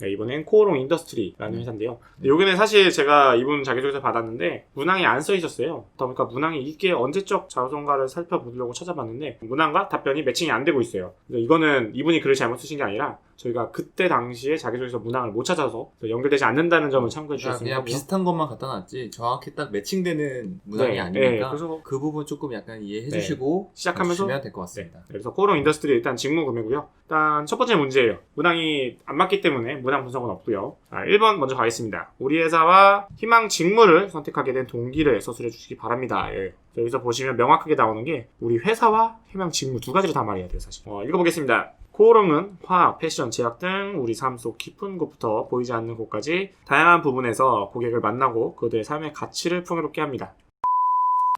네, 이번엔 코오롱 인더스트리라는 회사인데요. 여기는 사실 제가 이분 자기소개서 받았는데 문항이 안 써 있었어요. 그러다 보니까 문항이 이게 언제적 자소서인가를 살펴보려고 찾아봤는데 문항과 답변이 매칭이 안 되고 있어요. 그래서 이거는 이분이 글을 잘못 쓰신 게 아니라 저희가 그때 당시에 자기소개서 문항을 못 찾아서 연결되지 않는다는 점을 참고해 주셨으면 그냥 하고요. 비슷한 것만 갖다 놨지 정확히 딱 매칭되는 문항이 네, 아니니까 네, 그래서 그 부분 조금 약간 이해해 네, 주시고 시작하면서 주시면 될 것 같습니다. 네, 그래서 코오롱 인더스트리 일단 직무 구매고요. 일단 첫 번째 문제예요. 문항이 안 맞기 때문에 문항 분석은 없고요. 자, 1번 먼저 가겠습니다. 우리 회사와 희망 직무를 선택하게 된 동기를 서술해 주시기 바랍니다. 예. 여기서 보시면 명확하게 나오는 게 우리 회사와 희망 직무 두 가지를 다 말해야 돼요, 사실. 읽어보겠습니다. 코오롱은 화학, 패션, 제약 등 우리 삶 속 깊은 곳부터 보이지 않는 곳까지 다양한 부분에서 고객을 만나고 그들의 삶의 가치를 풍요롭게 합니다.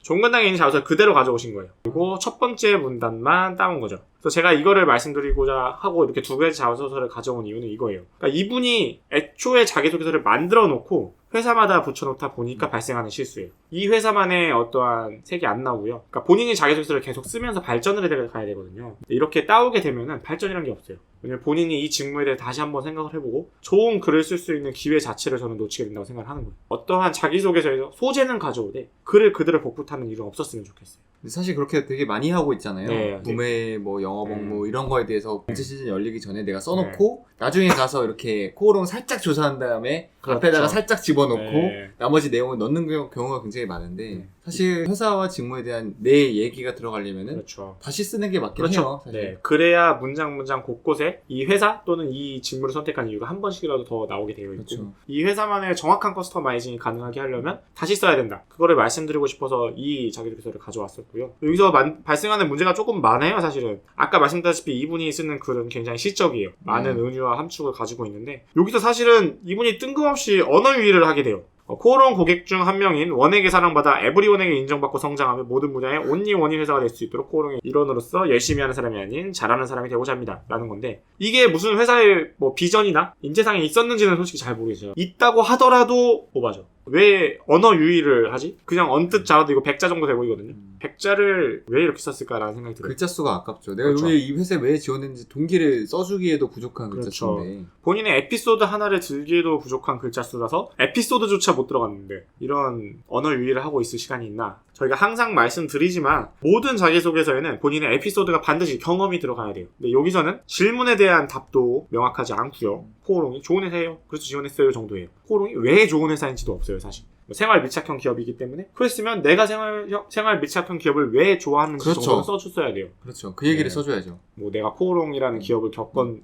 종근당에 있는 자소서 그대로 가져오신 거예요. 그리고 첫 번째 문단만 따온 거죠. 그래서 제가 이거를 말씀드리고자 하고 이렇게 두 가지 자소서를 가져온 이유는 이거예요. 그러니까 이분이 애초에 자기소개서를 만들어 놓고 회사마다 붙여놓다 보니까 발생하는 실수예요. 이 회사만의 어떠한 색이 안 나오고요. 그러니까 본인이 자기소개서를 계속 쓰면서 발전을 해가야 되거든요. 이렇게 따오게 되면은 발전이란 게 없어요. 왜냐면 본인이 이 직무에 대해 다시 한번 생각을 해보고 좋은 글을 쓸 수 있는 기회 자체를 저는 놓치게 된다고 생각을 하는 거예요. 어떠한 자기소개서에서 소재는 가져오되 글을 그대로 복붙하는 일은 없었으면 좋겠어요. 사실 그렇게 되게 많이 하고 있잖아요. 네. 구매, 뭐 영업 업무 이런 거에 대해서 공채 시즌 열리기 전에 내가 써놓고 네. 나중에 가서 이렇게 코오롱 살짝 조사한 다음에 그렇죠. 앞에다가 살짝 집어넣고 네. 나머지 내용을 넣는 경우가 굉장히 많은데 사실 회사와 직무에 대한 내 얘기가 들어가려면은 그렇죠. 다시 쓰는 게 맞긴 그렇죠. 해요. 사실. 네. 그래야 문장 곳곳에 이 회사 또는 이 직무를 선택한 이유가 한 번씩이라도 더 나오게 되어 있고 그렇죠. 이 회사만의 정확한 커스터마이징이 가능하게 하려면 다시 써야 된다. 그거를 말씀드리고 싶어서 이 자기소개서를 가져왔었고요. 여기서 발생하는 문제가 조금 많아요. 사실은 아까 말씀드렸다시피 이분이 쓰는 글은 굉장히 시적이에요. 많은 은유와 함축을 가지고 있는데 여기서 사실은 이분이 뜬금없이 언어 유희를 하게 돼요. 코오롱 고객 중 한 명인 원에게 사랑받아 에브리원에게 인정받고 성장하며 모든 분야의 온리원인 회사가 될 수 있도록 코오롱의 일원으로서 열심히 하는 사람이 아닌 잘하는 사람이 되고자 합니다. 라는 건데 이게 무슨 회사의 뭐 비전이나 인재상에 있었는지는 솔직히 잘 모르겠어요. 있다고 하더라도 오바죠. 왜 언어 유희를 하지? 그냥 언뜻 자라도 이거 100자 정도 돼 보이거든요. 100자를 왜 이렇게 썼을까라는 생각이 들어요. 글자 수가 아깝죠. 내가 그렇죠. 여기 이 회사에 왜 지원했는지 동기를 써주기에도 부족한 글자 그렇죠. 수인데 본인의 에피소드 하나를 들기에도 부족한 글자 수라서 에피소드조차 못 들어갔는데 이런 언어 유희를 하고 있을 시간이 있나? 저희가 항상 말씀드리지만 모든 자기소개서에는 본인의 에피소드가 반드시 경험이 들어가야 돼요. 근데 여기서는 질문에 대한 답도 명확하지 않고요. 코오롱이 좋은 회사예요. 그래서 지원했어요 정도예요. 코오롱이 왜 좋은 회사인지도 없어요 사실. 생활 밀착형 기업이기 때문에 그랬으면 내가 생활 밀착형 기업을 왜 좋아하는지 그렇죠. 정도는 써줬어야 돼요. 그렇죠. 그 얘기를 네. 써줘야죠. 뭐 내가 코오롱이라는 기업을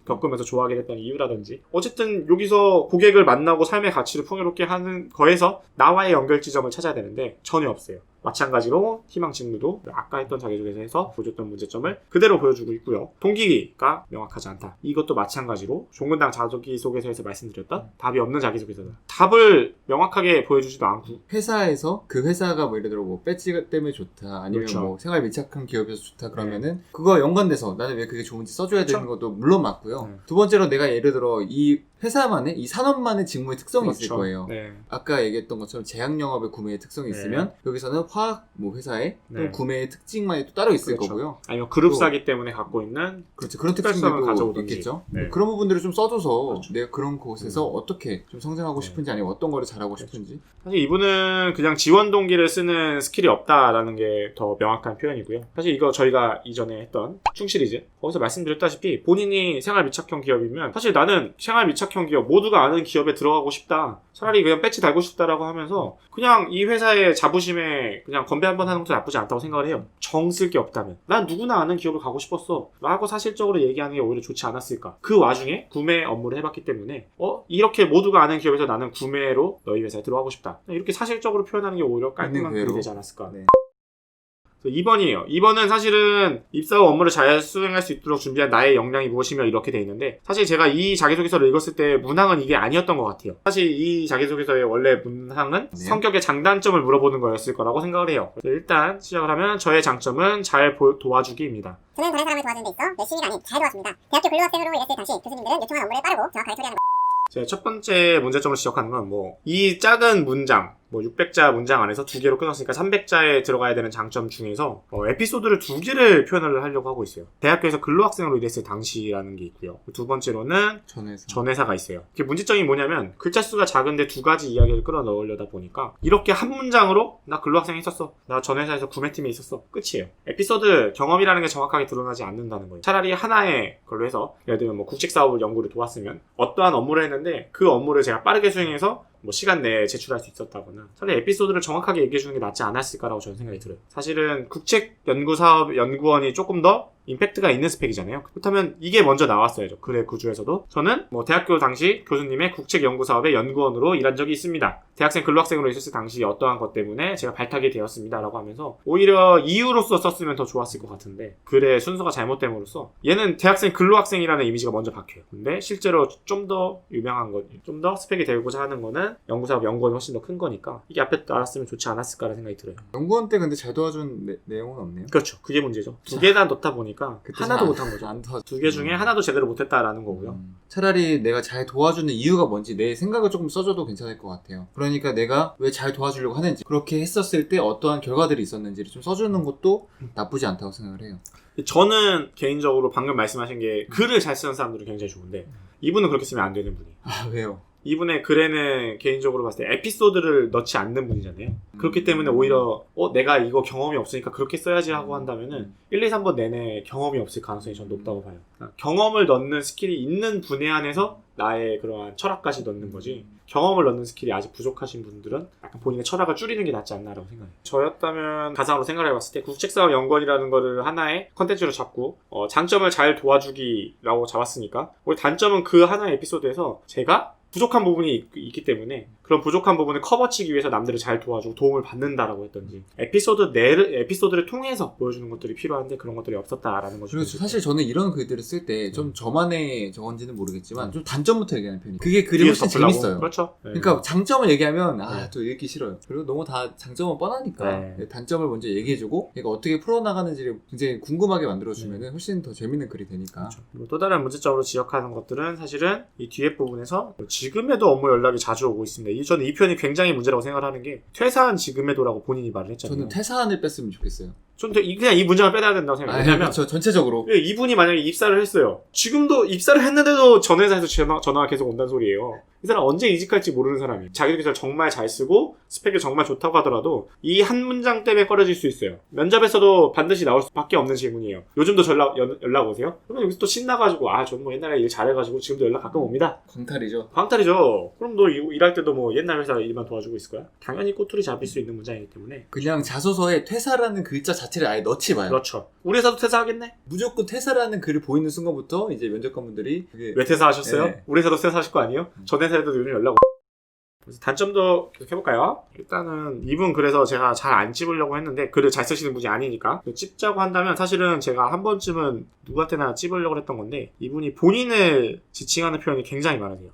겪으면서 좋아하게 됐던 이유라든지 어쨌든 여기서 고객을 만나고 삶의 가치를 풍요롭게 하는 거에서 나와의 연결 지점을 찾아야 되는데 전혀 없어요. 마찬가지로 희망 직무도 아까 했던 자기소개서에서 보여줬던 문제점을 그대로 보여주고 있고요. 동기가 명확하지 않다. 이것도 마찬가지로 종근당 자기소개서에서 말씀드렸던 답이 없는 자기소개서다. 답을 명확하게 보여주지도 않고 회사에서 그 회사가 뭐 예를 들어 뭐 배지 때문에 좋다 아니면 그렇죠. 뭐 생활 밀착한 기업에서 좋다 그러면은 그거 연관돼서 나는 왜 그게 좋은지 써줘야 그렇죠. 되는 것도 물론 맞고요. 두 번째로 내가 예를 들어 이 회사만의 이 산업만의 직무의 특성이 그렇죠. 있을 거예요. 네. 아까 얘기했던 것처럼 제약영업의 구매의 특성이 네. 있으면 여기서는 화학 뭐 회사의 네. 또 구매의 특징만이 또 따로 있을 그렇죠. 거고요. 아니면 그룹 사기 때문에 갖고 있는 그렇죠. 그런 특별성을 특징도 가져오든지. 있겠죠. 네. 그런 부분들을 좀 써줘서 그렇죠. 내가 그런 곳에서 어떻게 좀 성장하고 네. 싶은지 아니면 어떤 거를 잘하고 그렇죠. 싶은지. 사실 이분은 그냥 지원 동기를 쓰는 스킬이 없다라는 게 더 명확한 표현이고요. 사실 이거 저희가 이전에 했던 충 시리즈 거기서 말씀드렸다시피 본인이 생활 밀착형 기업이면 사실 나는 생활 밀착형 기업 모두가 아는 기업에 들어가고 싶다. 차라리 그냥 배지 달고 싶다라고 하면서 그냥 이 회사의 자부심에 그냥 건배 한번 하는 것도 나쁘지 않다고 생각을 해요. 정 쓸 게 없다면 난 누구나 아는 기업을 가고 싶었어 라고 사실적으로 얘기하는 게 오히려 좋지 않았을까. 그 와중에 구매 업무를 해봤기 때문에 이렇게 모두가 아는 기업에서 나는 구매로 너희 회사에 들어가고 싶다. 이렇게 사실적으로 표현하는 게 오히려 깔끔한 글이 되지 않았을까. 네. 2번이에요. 2번은 사실은 입사 후 업무를 잘 수행할 수 있도록 준비한 나의 역량이 무엇이며 이렇게 돼 있는데 사실 제가 이 자기소개서를 읽었을 때 문항은 이게 아니었던 것 같아요. 사실 이 자기소개서의 원래 문항은 성격의 장단점을 물어보는 거였을 거라고 생각을 해요. 일단 시작을 하면 저의 장점은 잘 도와주기입니다. 저는 다른 사람을 도와주는 데 있어 열심히가 아닌 잘 도왔습니다. 대학교 근로학생으로 일했을 당시 교수님들은 요청한 업무를 빠르고 정확하게 처리하는 제 첫 번째 문제점을 지적하는 건 이 작은 문장 뭐 600자 문장 안에서 2개로 끊었으니까 300자에 들어가야 되는 장점 중에서 에피소드를 2개를 표현을 하려고 하고 있어요. 대학교에서 근로학생으로 일했을 당시라는 게 있고요. 두 번째로는 전회사가 있어요. 이게 문제점이 뭐냐면 글자 수가 작은데 2가지 이야기를 끌어넣으려다 보니까 이렇게 한 문장으로 나 근로학생 했었어, 나 전회사에서 구매팀에 있었어, 끝이에요. 에피소드 경험이라는 게 정확하게 드러나지 않는다는 거예요. 차라리 하나의 걸로 해서 예를 들면 뭐 국책사업을 연구를 도왔으면 어떠한 업무를 했는데 그 업무를 제가 빠르게 수행해서 뭐 시간 내에 제출할 수 있었다거나 차라리 에피소드를 정확하게 얘기해주는 게 낫지 않았을까라고 저는 생각이 들어요. 사실은 국책연구사업 연구원이 조금 더 임팩트가 있는 스펙이잖아요. 그렇다면 이게 먼저 나왔어야죠. 글의 구조에서도 저는 뭐 대학교 당시 교수님의 국책연구사업의 연구원으로 일한 적이 있습니다. 대학생 근로학생으로 있었을 당시 어떠한 것 때문에 제가 발탁이 되었습니다 라고 하면서 오히려 이유로서 썼으면 더 좋았을 것 같은데 글의 순서가 잘못됨으로써 얘는 대학생 근로학생이라는 이미지가 먼저 박혀요. 근데 실제로 좀 더 유명한 것, 좀 더 스펙이 되고자 하는 거는 연구사업 연구원이 훨씬 더 큰 거니까 이게 앞에 나왔으면 좋지 않았을까라는 생각이 들어요. 연구원 때 근데 잘 도와준 내용은 없네요. 그렇죠. 그게 문제죠. 2개 다 넣다 보니까 하나도 못한 거죠. 안 도와줘. 2개 중에 하나도 제대로 못했다라는 거고요. 차라리 내가 잘 도와주는 이유가 뭔지 내 생각을 조금 써줘도 괜찮을 것 같아요. 그러니까 내가 왜 잘 도와주려고 하는지, 그렇게 했었을 때 어떠한 결과들이 있었는지를 좀 써주는 것도 나쁘지 않다고 생각을 해요. 저는 개인적으로 방금 말씀하신 게 글을 잘 쓰는 사람들은 굉장히 좋은데 이분은 그렇게 쓰면 안 되는 분이에요. 아, 왜요? 이분의 글에는 개인적으로 봤을 때 에피소드를 넣지 않는 분이잖아요. 그렇기 때문에 오히려 내가 이거 경험이 없으니까 그렇게 써야지 하고 한다면은 1, 2, 3번 내내 경험이 없을 가능성이 전 높다고 봐요. 그러니까 경험을 넣는 스킬이 있는 분야 안에서 나의 그러한 철학까지 넣는 거지, 경험을 넣는 스킬이 아직 부족하신 분들은 약간 본인의 철학을 줄이는 게 낫지 않나라고 생각해요. 저였다면 가상으로 생각을 해봤을 때 국책사업 연구원이라는 거를 하나의 컨텐츠로 잡고 장점을 잘 도와주기라고 잡았으니까 우리 단점은 그 하나의 에피소드에서 제가 부족한 부분이 있기 때문에 그런 부족한 부분을 커버치기 위해서 남들을 잘 도와주고 도움을 받는다라고 했던지 에피소드를 통해서 보여주는 것들이 필요한데 그런 것들이 없었다라는 거죠. 그리고 사실 저는 이런 글들을 쓸 때 좀 저만의 저건지는 모르겠지만 좀 단점부터 얘기하는 편이에요. 그게 글이 훨씬 재밌어요. 그렇죠. 네. 그러니까 장점을 얘기하면 또 읽기 싫어요. 그리고 너무 다 장점은 뻔하니까 네. 단점을 먼저 얘기해주고 얘가 어떻게 풀어나가는지를 굉장히 궁금하게 만들어주면 훨씬 더 재밌는 글이 되니까. 그렇죠. 그리고 또 다른 문제점으로 지적하는 것들은 사실은 이 뒤에 부분에서 지금에도 업무 연락이 자주 오고 있습니다. 저는 이 표현이 굉장히 문제라고 생각을 하는 게 퇴사한 지금에도라고 본인이 말을 했잖아요. 저는 퇴사한을 뺐으면 좋겠어요. 저는 그냥 이 문장을 빼야 된다고 생각해요. 왜냐면 그렇죠. 전체적으로. 이분이 만약에 입사를 했어요. 지금도 입사를 했는데도 전 회사에서 전화가 계속 온다는 소리예요. 이 사람 언제 이직할지 모르는 사람이에요. 자기 기술 정말 잘 쓰고 스펙이 정말 좋다고 하더라도 이 한 문장 때문에 꺼려질 수 있어요. 면접에서도 반드시 나올 수밖에 없는 질문이에요. 요즘도 연락 오세요? 그러면 여기서 또 신나가지고 저는 뭐 옛날에 일 잘해가지고 지금도 연락 가끔 옵니다. 광탈이죠. 그럼 너 일할 때도 뭐 옛날 회사 일만 도와주고 있을 거야? 당연히 꼬투리 잡힐 수 있는 문장이기 때문에 그냥 자소서에 퇴사라는 글자 자체를 아예 넣지 마요. 그렇죠. 우리 회사도 퇴사하겠네? 무조건 퇴사라는 글을 보이는 순간부터 이제 면접관분들이 왜 퇴사하셨어요? 네. 우리 회사도 퇴사하실 거 아니에요? 전 회사에도 요즘 연락 그래서 단점도 계속 해볼까요? 일단은 이분 그래서 제가 잘 안 찝으려고 했는데 글을 잘 쓰시는 분이 아니니까 찝자고 한다면 사실은 제가 한 번쯤은 누구한테나 찝으려고 했던 건데 이분이 본인을 지칭하는 표현이 굉장히 많으세요.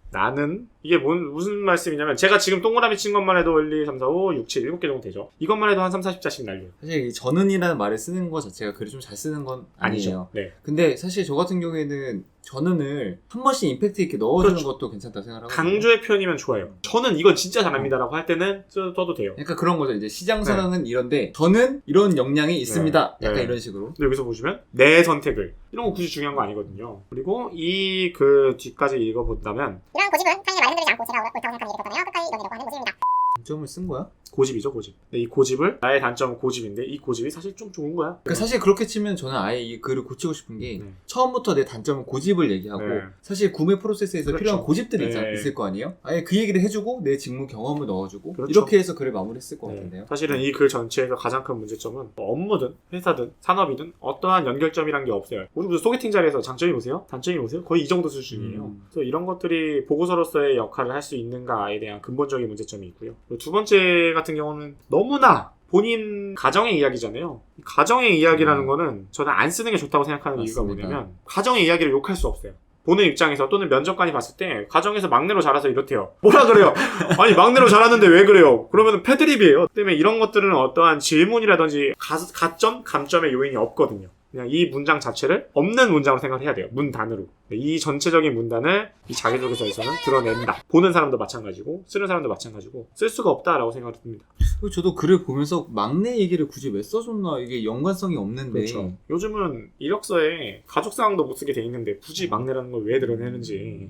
나는 이게 무슨 말씀이냐면 제가 지금 동그라미 친 것만 해도 1, 2, 3, 4, 5, 6, 7, 7개 정도 되죠. 이것만 해도 한 3, 40자씩 날려요. 사실 이 저는이라는 말을 쓰는 것 자체가 글을 좀 잘 쓰는 건 아니에요. 네. 근데 사실 저 같은 경우에는 저는을 한 번씩 임팩트 있게 넣어주는 것도 괜찮다고 생각하거든요. 강조의 표현이면 좋아요. 저는 이건 진짜 잘합니다라고 할 때는 써도 돼요. 그러니까 그런 거죠. 이제 시장 선언은 이런데 저는 이런 역량이 있습니다. 약간 이런 식으로. 근데 여기서 보시면 내 선택을 이런 거 굳이 중요한 거 아니거든요. 그리고 이 그 뒤까지 읽어본다면 이러한 고집은 타인에 말씀드리지 않고 제가 옳다고 생각하는 얘기를 걷어내어 끝까지 이뤄내려고 하는 모습입니다. 단점을 쓴 거야? 고집이죠, 고집. 근데 이 고집을 나의 단점은 고집인데 이 고집이 사실 좀 좋은 거야. 그러니까 사실 그렇게 치면 저는 아예 이 글을 고치고 싶은 게 처음부터 내 단점은 고집을 얘기하고 사실 구매 프로세스에서 그렇죠. 필요한 고집들이 있을 거 아니에요? 아예 그 얘기를 해주고 내 직무 경험을 넣어주고 그렇죠. 이렇게 해서 글을 마무리했을 것 같은데요. 사실은 이 글 전체에서 가장 큰 문제점은 업무든 회사든 산업이든 어떠한 연결점이란 게 없어요. 우리 무슨 소개팅 자리에서 장점이 보세요? 단점이 보세요? 거의 이 정도 수준이에요. 그래서 이런 것들이 보고서로서의 역할을 할 수 있는가에 대한 근본적인 문제점이 있고요. 그리고 두 번째 같은 경우는 너무나 본인 가정의 이야기잖아요. 가정의 이야기라는 거는 저는 안 쓰는 게 좋다고 생각하는 맞습니다. 이유가 뭐냐면 가정의 이야기를 욕할 수 없어요. 보는 입장에서 또는 면접관이 봤을 때 가정에서 막내로 자라서 이렇대요. 뭐라 그래요? 아니 막내로 자랐는데 왜 그래요? 그러면 패드립이에요. 때문에 이런 것들은 어떠한 질문이라든지 가점, 감점의 요인이 없거든요. 그냥 이 문장 자체를 없는 문장으로 생각을 해야 돼요. 문단으로. 이 전체적인 문단을 이 자기소개서에서는 드러낸다. 보는 사람도 마찬가지고 쓰는 사람도 마찬가지고 쓸 수가 없다라고 생각을 듭니다. 저도 글을 보면서 막내 얘기를 굳이 왜 써줬나, 이게 연관성이 없는데. 그렇죠. 요즘은 이력서에 가족 상황도 못 쓰게 돼 있는데 굳이 막내라는 걸 왜 드러내는지.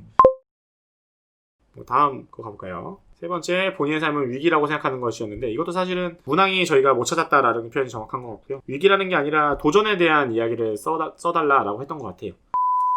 다음 거 가볼까요? 세 번째, 본인의 삶은 위기라고 생각하는 것이었는데 이것도 사실은 문항이 저희가 못 찾았다라는 표현이 정확한 것 같고요. 위기라는 게 아니라 도전에 대한 이야기를 써달라라고 했던 것 같아요.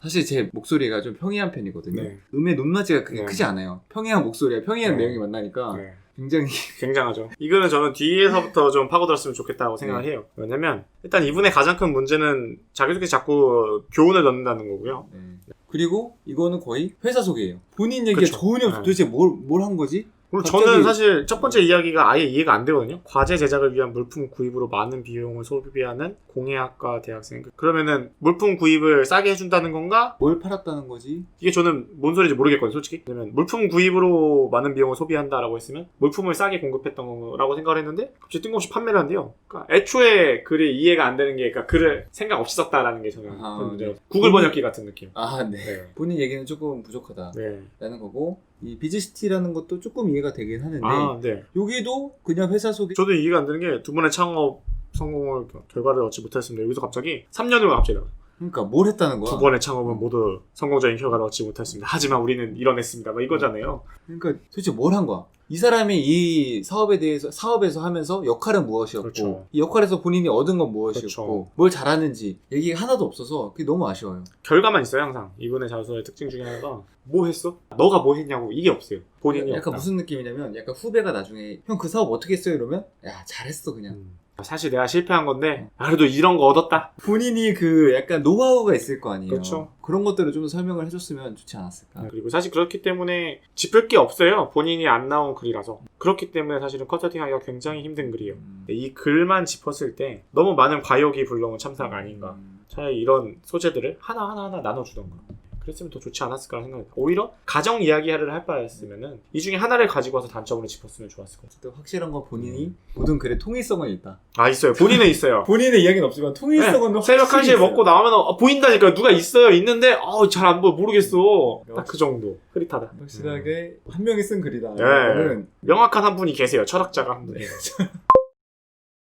사실 제 목소리가 좀 평이한 편이거든요. 네. 음의 높낮이가 그게 네. 크지 않아요. 평이한 목소리와 평이한 네. 내용이 만나니까 네. 굉장히 굉장하죠. 이거는 저는 뒤에서부터 좀 파고들었으면 좋겠다고 생각을 해요. 왜냐면 일단 이분의 가장 큰 문제는 자기소개 자꾸 교훈을 넣는다는 거고요. 네. 그리고 이거는 거의 회사 소개예요. 본인 얘기가 그쵸. 전혀 네. 도대체 뭘 한 거지? 그리고 갑자기- 저는 사실 첫 번째 이야기가 아예 이해가 안 되거든요. 과제 제작을 위한 물품 구입으로 많은 비용을 소비하는 공예학과 대학생. 그러면은 물품 구입을 싸게 해준다는 건가? 뭘 팔았다는 거지? 이게 저는 뭔 소리인지 모르겠거든요, 솔직히. 왜냐면 물품 구입으로 많은 비용을 소비한다라고 했으면 물품을 싸게 공급했던 거라고 생각을 했는데 갑자기 뜬금없이 판매를 한대요. 그러니까 애초에 글이 이해가 안 되는 게, 그러니까 글을 생각 없이 썼다라는 게 저는 아, 큰 문제예요. 네. 구글 번역기 같은 느낌. 아, 네. 네. 본인 얘기는 조금 부족하다라는 네. 거고, 이 비즈시티라는 것도 조금 이해가 되긴 하는데 아, 네. 여기도 그냥 회사 소개. 저도 이해가 안 되는 게 두 분의 창업 성공을 결과를 얻지 못했습니다. 여기서 갑자기 3년 후가 갑자기 나와요. 그러니까 뭘 했다는 거야? 두 번의 창업은 모두 성공적인 결과를 얻지 못했습니다. 하지만 우리는 이뤄냈습니다. 뭐 이거잖아요. 그러니까 도대체 뭘 한 거야? 이 사람이 이 사업에서 하면서 역할은 무엇이었고, 그렇죠. 이 역할에서 본인이 얻은 건 무엇이었고, 그렇죠. 뭘 잘하는지 얘기가 하나도 없어서 그게 너무 아쉬워요. 결과만 있어요, 항상. 이분의 자소서의 특징 중에 하나가 뭐 했어? 너가 뭐 했냐고 이게 없어요. 본인이 약간 없다. 무슨 느낌이냐면, 약간 후배가 나중에 형 그 사업 어떻게 했어요? 이러면 야 잘했어 그냥. 사실 내가 실패한 건데 그래도 이런 거 얻었다. 본인이 그 약간 노하우가 있을 거 아니에요. 그렇죠. 그런 것들을 좀 더 설명을 해줬으면 좋지 않았을까. 그리고 사실 그렇기 때문에 짚을 게 없어요. 본인이 안 나온 글이라서. 그렇기 때문에 사실은 컨설팅하기가 굉장히 힘든 글이에요. 이 글만 짚었을 때 너무 많은 과욕이 불러온 참사가 아닌가. 차라리 이런 소재들을 하나하나 나눠주던가. 그랬으면 더 좋지 않았을까 생각합니다. 오히려 가정 이야기를 할 바였으면은 이 중에 하나를 가지고 와서 단점으로 짚었으면 좋았을 것 같아요. 또 확실한 건 본인이 모든 글에 통일성은 있다. 아, 있어요. 본인은 있어요. 본인의 이야기는 없지만 통일성은 네, 새벽 1시에 먹고 나오면 보인다니까. 누가 있어요. 있는데 잘 안 보여. 모르겠어. 딱 그 정도. 흐릿하다. 확실하게 한 명이 쓴 글이다. 네. 이거는 명확한 한 분이 계세요. 철학자가 한 분이.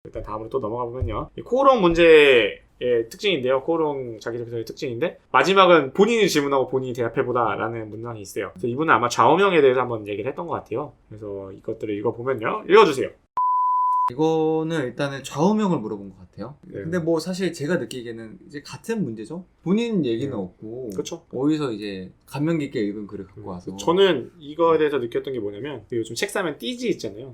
일단 다음으로 또 넘어가 보면요. 이 코오롱 문제의 특징인데요. 코오롱 자기소개서의 특징인데 마지막은 본인이 질문하고 본인이 대답해보다라는 문장이 있어요. 그래서 이분은 아마 좌우명에 대해서 한번 얘기를 했던 것 같아요. 그래서 이것들을 읽어보면요. 읽어주세요. 이거는 일단은 좌우명을 물어본 것 같아요. 네. 근데 뭐 사실 제가 느끼기에는 이제 같은 문제죠. 본인 얘기는 네. 없고 그렇죠. 어디서 이제 감명 깊게 읽은 글을 갖고 와서 저는 이거에 대해서 느꼈던 게 뭐냐면 요즘 책 사면 띠지 있잖아요.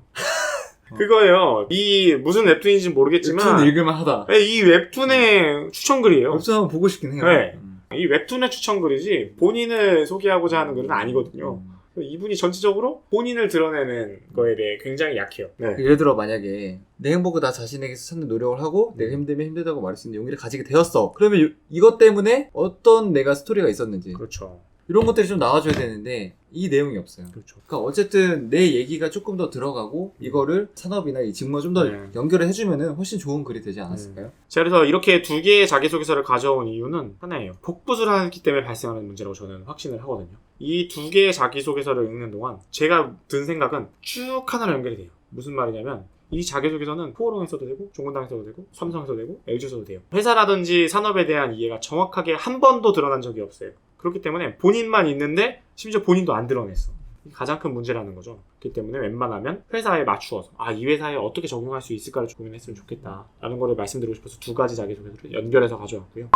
그거예요. 이 무슨 웹툰인지 모르겠지만 웹툰 읽을만 하다. 이 웹툰의 추천글이에요. 웹툰 한번 보고 싶긴 해요. 네. 이 웹툰의 추천글이지 본인을 소개하고자 하는 글은 아니거든요. 음. 이분이 전체적으로 본인을 드러내는 거에 대해 굉장히 약해요. 네. 예를 들어 만약에 내 행복을 나 자신에게서 찾는 노력을 하고 내가 힘들면 힘들다고 말할 수 있는 용기를 가지게 되었어. 그러면 이것 때문에 어떤 내가 스토리가 있었는지 그렇죠. 이런 것들이 좀 나와줘야 되는데 이 내용이 없어요. 그렇죠. 그러니까 어쨌든 내 얘기가 조금 더 들어가고 이거를 산업이나 이 직무와 좀 더 네. 연결을 해주면은 훨씬 좋은 글이 되지 않았을까요? 자, 그래서 이렇게 두 개의 자기소개서를 가져온 이유는 하나예요. 복붙을 하기 때문에 발생하는 문제라고 저는 확신을 하거든요. 이 두 개의 자기소개서를 읽는 동안 제가 든 생각은 쭉 하나로 연결이 돼요. 무슨 말이냐면 이 자기소개서는 코오롱에 써도 되고 종근당에 써도 되고 삼성에 써도 되고 LG에 써도 돼요. 회사라든지 산업에 대한 이해가 정확하게 한 번도 드러난 적이 없어요. 그렇기 때문에 본인만 있는데 심지어 본인도 안 드러냈어. 이게 가장 큰 문제라는 거죠. 그렇기 때문에 웬만하면 회사에 맞추어서 이 회사에 어떻게 적용할 수 있을까를 고민했으면 좋겠다 라는 거를 말씀드리고 싶어서 두 가지 자기소개서를 연결해서 가져왔고요.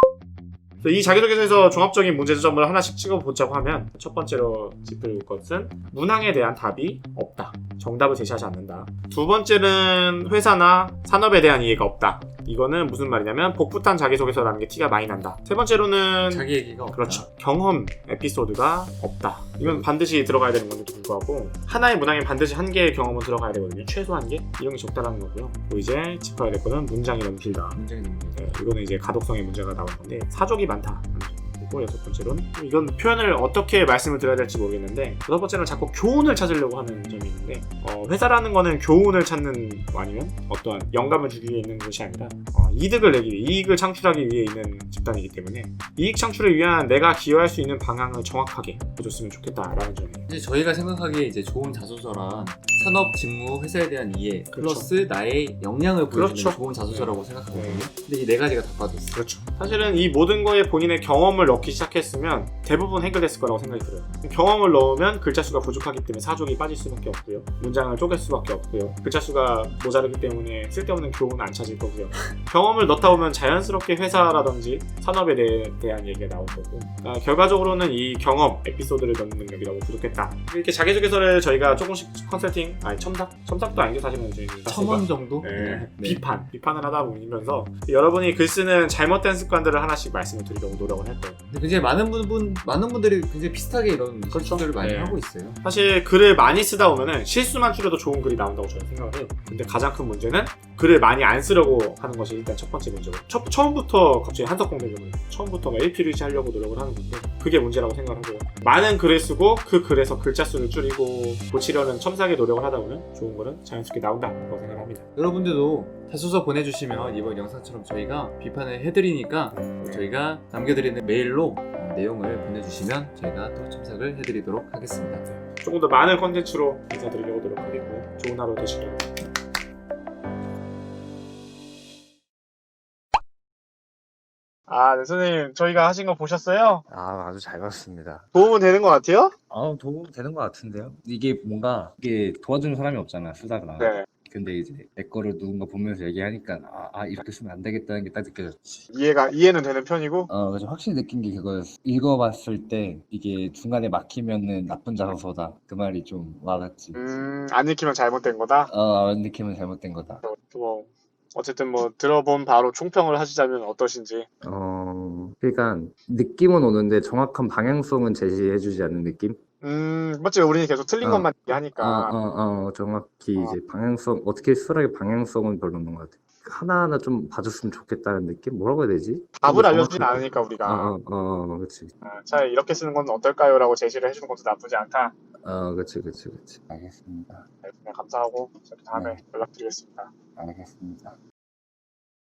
이 자기소개서에서 종합적인 문제점을 하나씩 찍어보자고 하면 첫 번째로 짚을 것은 문항에 대한 답이 없다. 정답을 제시하지 않는다. 두 번째는 회사나 산업에 대한 이해가 없다. 이거는 무슨 말이냐면 복붙한 자기소개서라는 게 티가 많이 난다. 세 번째로는 자기 얘기가 없다. 그렇죠. 경험 에피소드가 없다. 이건 반드시 들어가야 되는 건데도 불구하고 하나의 문항에 반드시 한 개의 경험은 들어가야 되거든요. 최소 한 개? 이런 게 적다라는 거고요. 또 이제 짚어야 될 거는 문장이 너무 길다. 문장이 너무 네, 이거는 이제 가독성의 문제가 나올 건데 사족이 많다. 그리고 있고, 여섯 번째로는 이건 표현을 어떻게 말씀을 드려야 될지 모르겠는데, 여섯 번째는 자꾸 교훈을 찾으려고 하는 점이 있는데, 회사라는 거는 교훈을 찾는 거 아니면 어떠한 영감을 주기 위해 있는 것이 아니라 이득을 내기 위해, 이익을 창출하기 위해 있는 집단이기 때문에 이익 창출을 위한 내가 기여할 수 있는 방향을 정확하게 해줬으면 좋겠다라는 점이에요. 이제 저희가 생각하기에 이제 좋은 자소서란 산업, 직무, 회사에 대한 이해 플러스 나의 역량을 보여주는 그렇죠. 좋은 자소서라고 생각하거든요. 근데 이 네 가지가 다 빠졌어요. 그렇죠. 사실은 이 모든 거에 본인의 경험을 넣기 시작했으면 대부분 해결됐을 거라고 생각이 들어요. 경험을 넣으면 글자 수가 부족하기 때문에 사족이 빠질 수밖에 없고요. 문장을 쪼갤 수밖에 없고요. 글자 수가 모자르기 때문에 쓸데없는 교훈은 안 찾을 거고요. 경험을 넣다 보면 자연스럽게 회사라든지 산업에 대한 얘기가 나올 거고, 결과적으로는 이 경험, 에피소드를 넣는 능력이라고 부족했다. 이렇게 자기소개서를 저희가 조금씩 컨설팅, 첨삭도 아니죠 사실은. 저희는 1000원 정도? 네. 비판을 하다 보면서 여러분이 글 쓰는 잘못된 습관들을 하나씩 말씀을 드리려고 노력을 했고요. 근데 굉장히 많은 분들이 굉장히 비슷하게 이런 실수들을 많이 네. 하고 있어요. 사실 글을 많이 쓰다 보면은 실수만 줄여도 좋은 글이 나온다고 저는 생각을 해요. 근데 가장 큰 문제는 글을 많이 안 쓰려고 하는 것이 일단 첫 번째 문제고, 처음부터 갑자기 한석공대적으로 처음부터 막 일필일치 하려고 노력을 하는 건데, 그게 문제라고 생각을 하고, 많은 글을 쓰고 그 글에서 글자 수를 줄이고 고치려는 첨삭의 노력을 하다 보면 좋은 글은 자연스럽게 나온다고 생각을 합니다. 여러분들도 자소서 보내주시면 이번 영상처럼 저희가 비판을 해드리니까 저희가 남겨드리는 메일로 내용을 보내주시면 저희가 또 첨삭을 해드리도록 하겠습니다. 조금 더 많은 컨텐츠로 인사드리려고 노력하겠고요. 좋은 하루 되시길. 네, 선생님, 저희가 하신 거 보셨어요? 아주 잘 봤습니다. 도움은 되는 것 같아요? 도움 되는 것 같은데요? 이게 뭔가 이게 도와주는 사람이 없잖아, 쓰다가. 네. 근데 이제 내 거를 누군가 보면서 얘기하니까 이렇게 쓰면 안 되겠다는 게 딱 느껴졌지. 이해는 되는 편이고? 그래서 확실히 느낀 게 그거였어. 읽어봤을 때 이게 중간에 막히면은 나쁜 자소서다. 그 말이 좀 와닿지. 안 읽히면 잘못된 거다? 안 느끼면 잘못된 거다. 어쨌든 들어본 바로 총평을 하시자면 어떠신지? 그러니까 느낌은 오는데 정확한 방향성은 제시해주지 않는 느낌? 맞지. 우리는 계속 틀린 것만 얘기하니까. 정확히 이제 방향성, 어떻게 수락의 방향성은 별로 없는 것 같아. 하나하나 좀 봐줬으면 좋겠다는 느낌? 뭐라고 해야 되지? 답을 알려주진 않으니까 우리가. 그치. 차라리 이렇게 쓰는 건 어떨까요? 라고 제시를 해주는 것도 나쁘지 않다. 그치. 알겠습니다. 네, 감사하고 다음에 네. 연락드리겠습니다. 알겠습니다.